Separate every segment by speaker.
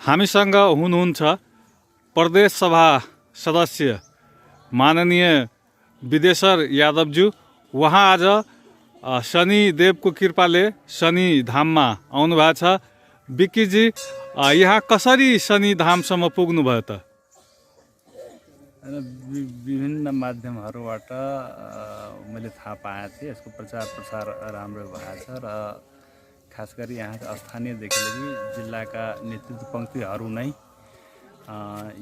Speaker 1: हामीसँग हुनुहुन्छ प्रदेश सभा सदस्य माननीय विदेश्वर यादवज्यू। उहाँ आज शनिदेवको कृपाले शनि धाममा आउनु भएको छ। विक्कीजी, यहाँ कसरी शनि धामसम्म पुग्नुभयो त?
Speaker 2: विभिन्न माध्यमहरूबाट मैले थाहा पाएको थिएँ। यसको प्रचार प्रसार राम्रो भएको छ र खास गरी यहाँ स्थानीयदेखि लिई जिल्लाका नेतृत्व पङ्क्तिहरू नै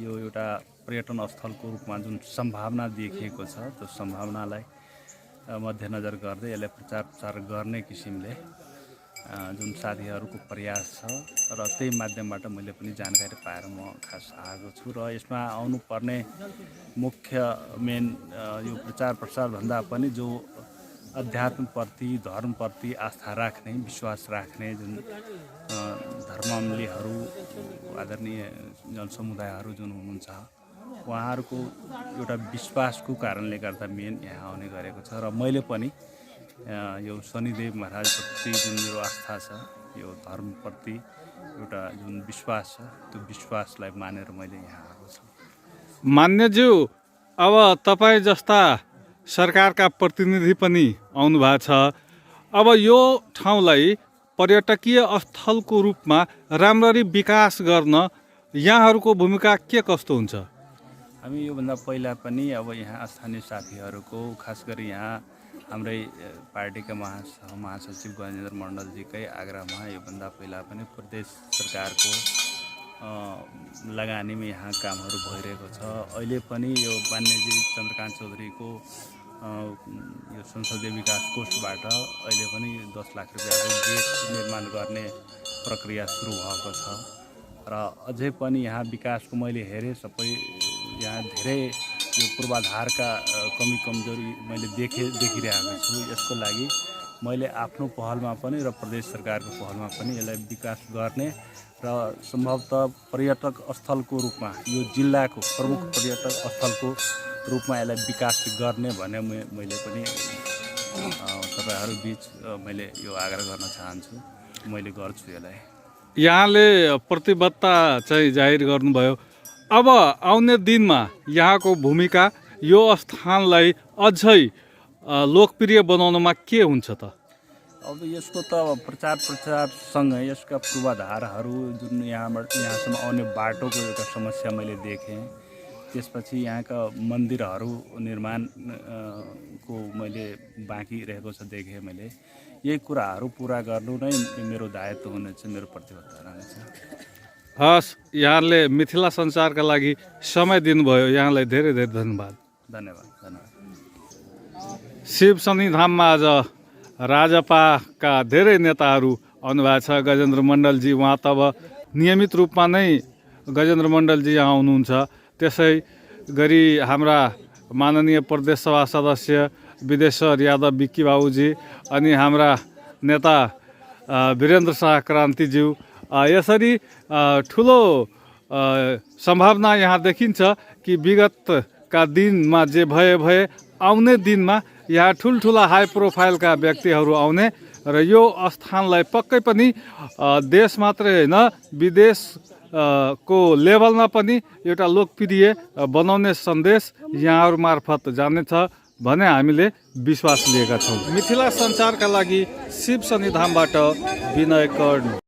Speaker 2: यो एउटा पर्यटन स्थलको रूपमा जुन सम्भावना देखिएको छ त्यो सम्भावनालाई मध्यनजर गर्दै यसलाई प्रचार प्रसार गर्ने किसिमले जुन साथीहरूको प्रयास छ र त्यही माध्यमबाट मैले पनि जानकारी पाएर म खास आएको छु। र यसमा आउनुपर्ने मुख्य मेन यो प्रचार प्रसार भन्दा पनि जो अध्यात्मप्रति धर्मप्रति आस्था राख्ने विश्वास राख्ने जुन धर्मावलम्बीहरू आदरणीय जनसमुदायहरू जुन हुनुहुन्छ उहाँहरूको एउटा विश्वासको कारणले गर्दा मेन यहाँ आउने गरेको छ। र मैले पनि यो शनिदेव महाराजप्रति जुन मेरो आस्था छ यो धर्मप्रति एउटा जुन विश्वास छ त्यो विश्वासलाई मानेर मैले यहाँ आएको छु।
Speaker 1: मान्यज्यू, अब तपाईँ जस्ता सरकारका प्रतिनिधि पनि आउनु भएको छ। अब यो ठाउँलाई पर्यटकीय स्थलको रूपमा राम्ररी विकास गर्न यहाँहरूको भूमिका के कस्तो हुन्छ?
Speaker 2: हामी योभन्दा पहिला पनि अब यहाँ स्थानीय साथीहरूको खास गरी यहाँ हाम्रै पार्टीका महासचिव गजेन्द्र मण्डलजीकै आग्रहमा योभन्दा पहिला पनि प्रदेश सरकारको लगानीमा यहाँ कामहरू भइरहेको छ। अहिले पनि यो मान्यजी चन्द्रकान्त चौधरीको यो संसदीय विकास कोषबाट अहिले पनि 10 लाख रुपियाँको गेट निर्माण गर्ने प्रक्रिया सुरु भएको छ। र अझै पनि यहाँ विकासको मैले हेरेँ सबै यहाँ धेरै यो पूर्वाधारका कमी कमजोरी मैले देखिरहेको छु। यसको लागि मैले आफ्नो पहलमा पनि र प्रदेश सरकारको पहलमा पनि यसलाई विकास गर्ने र सम्भवतः पर्यटक स्थलको रूपमा यो जिल्लाको प्रमुख पर्यटक स्थलको रूपमा यसलाई विकास गर्ने भने मैले पनि तपाईहरु बीच मैले यो आग्रह गर्न चाहन्छु। मैले गर्छु यसलाई।
Speaker 1: यहाँले प्रतिबद्धता चाहिँ जाहिर गर्नुभयो। अब आउने दिनमा यहाँको भूमिका यो स्थानलाई अझै लोकप्रिय बनाउनमा के हुन्छ त?
Speaker 2: अब यसको त प्रचार प्रसारसँगै यसका पूर्वाधारहरू जुन यहाँसम्म आउने बाटोको एउटा समस्या मैले देखेँ। त्यसपछि यहाँका मन्दिरहरू निर्माण को मैले बाँकी रहेको छ देखेँ मैले। यही कुराहरू पुरा गर्नु नै मेरो दायित्व हुनेछ, मेरो प्रतिबद्धता रहनेछ।
Speaker 1: हस्, यहाँले मिथिला सञ्चारका लागि समय दिनुभयो। यहाँलाई धेरै धेरै धन्यवाद। शिव शनि धाममा आज राजपाका धेरै नेताहरू आउनुभएको छ। गजेन्द्र मण्डलजी, उहाँ त अब नियमित रूपमा नै गजेन्द्र मण्डलजी यहाँ आउनुहुन्छ। त्यसै गरी हाम्रा माननीय प्रदेश सभा सदस्य विदेश्वर यादव विक्की बाबुजी अनि हाम्रा नेता वीरेन्द्र शाह क्रान्तिज्यू, यसरी ठुलो सम्भावना यहाँ देखिन्छ कि विगतका दिनमा जे भए आउने दिनमा यहाँ ठुल्ठुला हाई प्रोफाइलका व्यक्तिहरू आउने र यो स्थानलाई पक्कै पनि देश मात्रै होइन विदेश को लेभलमा पनि एउटा लोकप्रिय बनाउने सन्देश यहाँहरू मार्फत जानेछ भने हामीले विश्वास लिएका छौँ। मिथिला सञ्चारका लागि शिव शनि धामबाट विनय कर्ण।